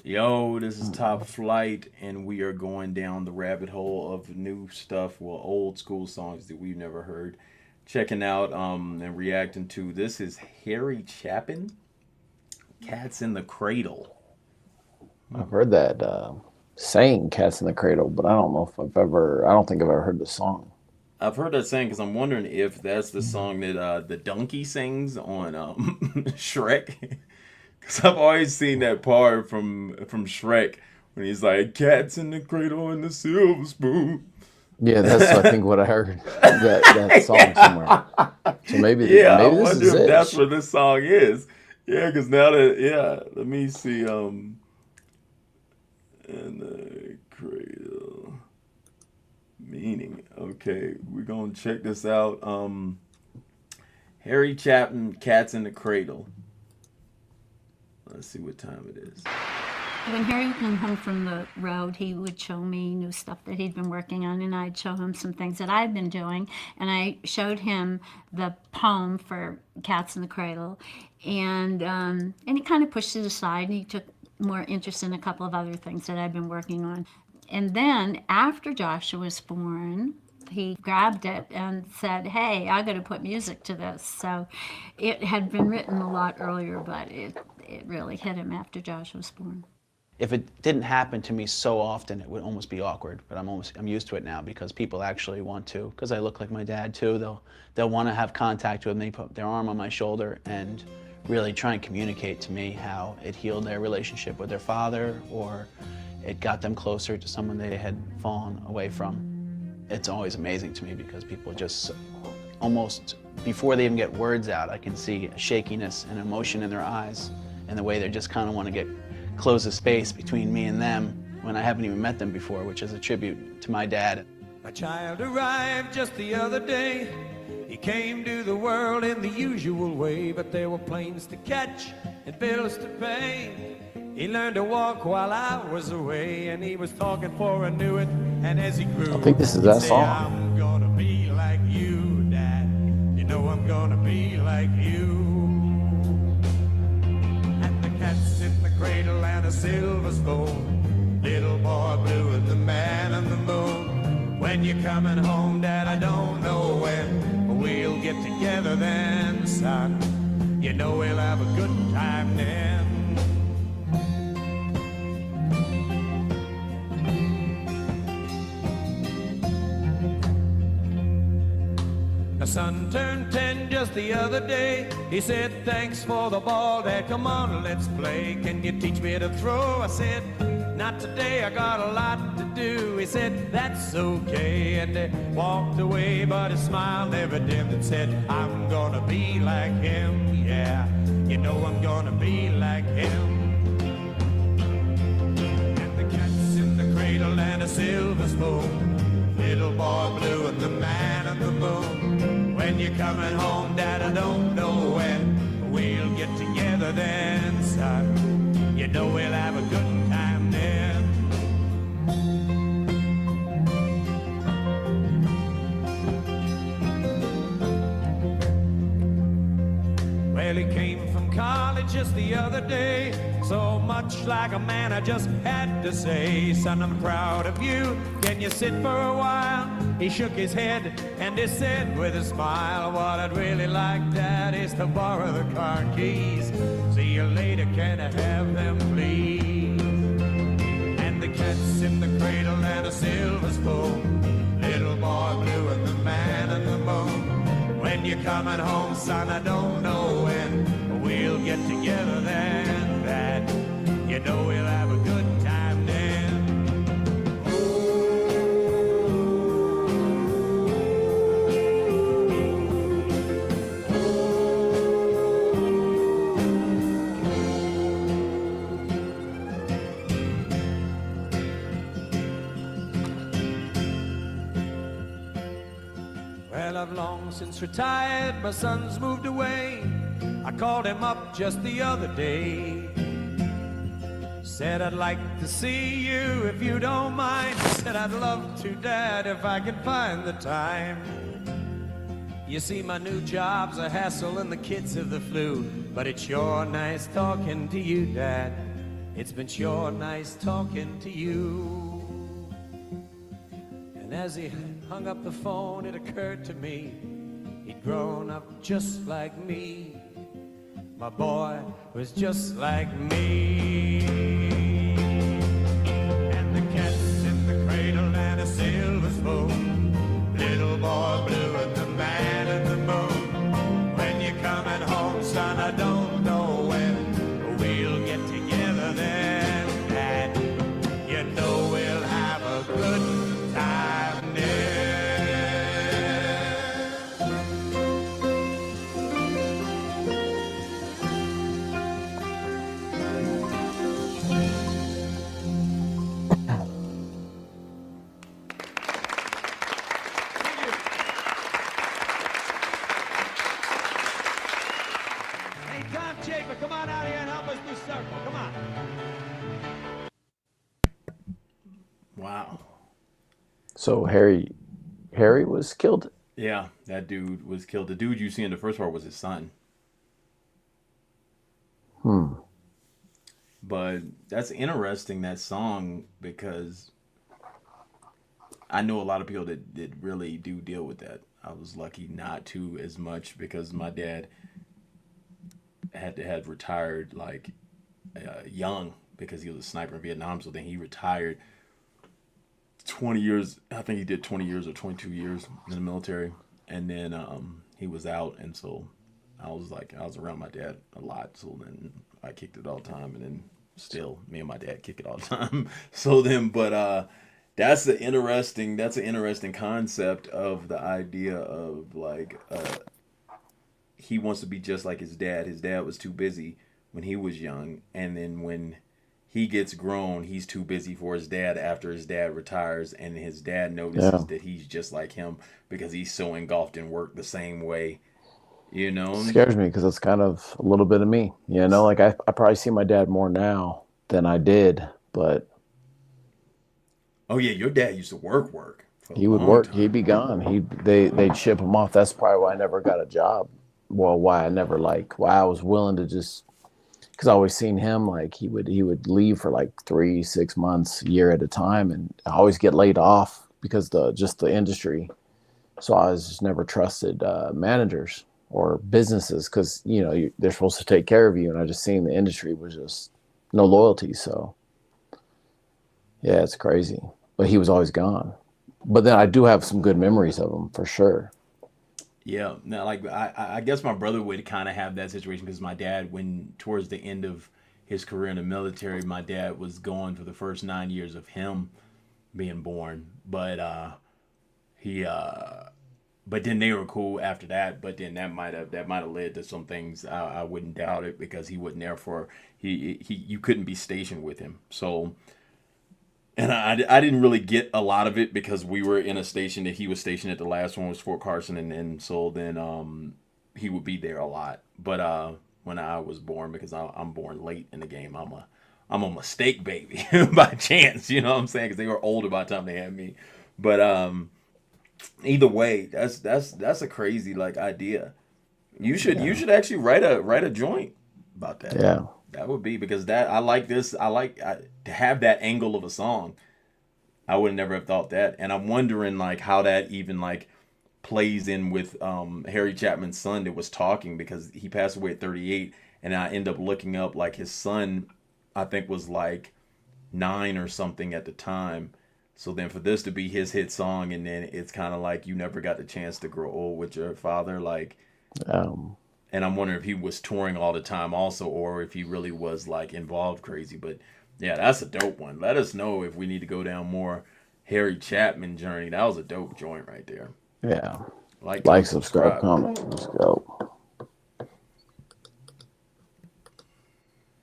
Yo, this is Top Flight, and we are going down the rabbit hole of new stuff, well, old school songs that we've never heard. Checking out and reacting to this is Harry Chapin, Cats in the Cradle. I've heard that saying "Cats in the Cradle," but I don't know if I've ever. I don't think I've ever heard the song. I've heard that saying because I'm wondering if that's the song that the donkey sings on Shrek. Because I've always seen that part from Shrek when he's like, "Cats in the cradle and the silver spoon." Yeah, that's I think what I heard that song somewhere. So Yeah, I maybe this wonder is if that's it. what this song is. Yeah, because now that let me see. In the cradle meaning. Okay, we're gonna check this out. Harry Chapin, Cats in the Cradle. Let's see what time it is. When Harry would come home from the road, he would show me new stuff that he'd been working on, and I'd show him some things that I'd been doing. And I showed him the poem for Cats in the Cradle, and he kind of pushed it aside, and he took more interest in a couple of other things that I'd been working on. And then after Joshua was born, he grabbed it and said, "Hey, I got to put music to this." So it had been written a lot earlier, but it really hit him after Joshua was born. If it didn't happen to me so often, it would almost be awkward. But I'm used to it now because people actually want to, because I look like my dad too. They'll want to have contact with me, put their arm on my shoulder, and really try and communicate to me how it healed their relationship with their father, or it got them closer to someone they had fallen away from. It's always amazing to me because people just almost before they even get words out, I can see a shakiness and emotion in their eyes, and the way they just kind of want to close the space between me and them when I haven't even met them before, which is a tribute to my dad. My child arrived just the other day. He came to the world in the usual way, but there were planes to catch and bills to pay. He learned to walk while I was away, and he was talking before I knew it. And as he grew, I think this is he'd that say, song. "I'm gonna be like you, Dad. You know I'm gonna be like you." And the cat's in the cradle and a silver spoon. Little boy blue and the man on the moon. When you're coming home, Dad, I don't know when, but we'll get together then, son. You know we'll have a good time then. My son turned 10 just the other day. He said, "Thanks for the ball, Dad, come on, let's play. Can you teach me to throw?" I said, "Not today, I got a lot to do." He said, "That's okay," and he walked away, but his smile never dimmed and said, "I'm gonna be like him, yeah, you know I'm gonna be like him." And the cat's in the cradle and a silver spoon. Little boy blue and the man on the moon. When you're coming home, Dad, I don't know when, but we'll get together then, son. You know we'll have a good time then. Well, he came from college just the other day. So much like a man, I just had to say, "Son, I'm proud of you. Can you sit for a while?" He shook his head and he said with a smile, "What I'd really like, Dad, is to borrow the car keys. See you later, can I have them, please?" And the cat's in the cradle and a silver spoon. Little boy blue and the man on the moon. When you're coming home, son, I don't know when, but we'll get together then, Dad. You know we'll have a good time then. Well, I've long since retired, my son's moved away. I called him up just the other day. Said, "I'd like to see you if you don't mind." Said, "I'd love to, Dad, if I could find the time." You see, my new job's a hassle and the kids have the flu, but it's sure nice talking to you, Dad. It's been sure nice talking to you. And as he hung up the phone, it occurred to me he'd grown up just like me. My boy was just like me. And the cat's in the cradle and a silver spoon. Little boy blue and the man in the moon. When you're coming home, son, I don't know when we'll get together then. Dad, you know we'll have a good time there. Hey, Tom Chapin, come on out here and help us do circle. Come on. Wow. So Harry was killed. Yeah, that dude was killed. The dude you see in the first part was his son. But that's interesting, that song, because I know a lot of people that really do deal with that. I was lucky not to as much because my dad had retired like young because he was a sniper in Vietnam. So then he retired 20 years. I think he did 20 years or 22 years in the military. And then he was out. And so I was around my dad a lot. So then I kicked it all the time. And then still me and my dad kick it all the time. So then, but that's an interesting concept of the idea of like he wants to be just like his dad. His dad was too busy when he was young, and then when he gets grown, he's too busy for his dad after his dad retires, and his dad notices that he's just like him because he's so engulfed in work the same way. You know, Scares me because that's kind of a little bit of me. You know, like I probably see my dad more now than I did, but oh yeah, your dad used to work for a he would long work. time. He'd be gone. They'd ship him off. That's probably why I never got a job. Well, why I was willing to just, because I always seen him like he would leave for like 3-6 months, a year at a time, and I always get laid off because the industry. So I was just never trusted managers or businesses because they're supposed to take care of you, and I just seen the industry was just no loyalty. So yeah, it's crazy. But he was always gone. But then I do have some good memories of him for sure. Yeah, now like I guess my brother would kind of have that situation because my dad, when towards the end of his career in the military, my dad was gone for the first 9 years of him being born. But but then they were cool after that. But then that might have led to some things. I wouldn't doubt it because he wasn't there for you couldn't be stationed with him. So. And I didn't really get a lot of it because we were in a station that he was stationed at. The last one was Fort Carson, and so then he would be there a lot. But when I was born, because I'm born late in the game, I'm a mistake baby by chance. You know what I'm saying? Because they were older by the time they had me. But either way, that's a crazy like idea. You should actually write a joint about that. Yeah. That would be because I like this. To have that angle of a song. I would never have thought that, and I'm wondering like how that even like plays in with Harry Chapman's son that was talking because he passed away at 38, and I end up looking up like his son, I think was like 9 or something at the time. So then for this to be his hit song, and then it's kind of like you never got the chance to grow old with your father, like. And I'm wondering if he was touring all the time also, or if he really was like involved crazy. But yeah, that's a dope one. Let us know if we need to go down more Harry Chapman journey. That was a dope joint right there. Yeah. Like, Subscribe, comment. Let's go.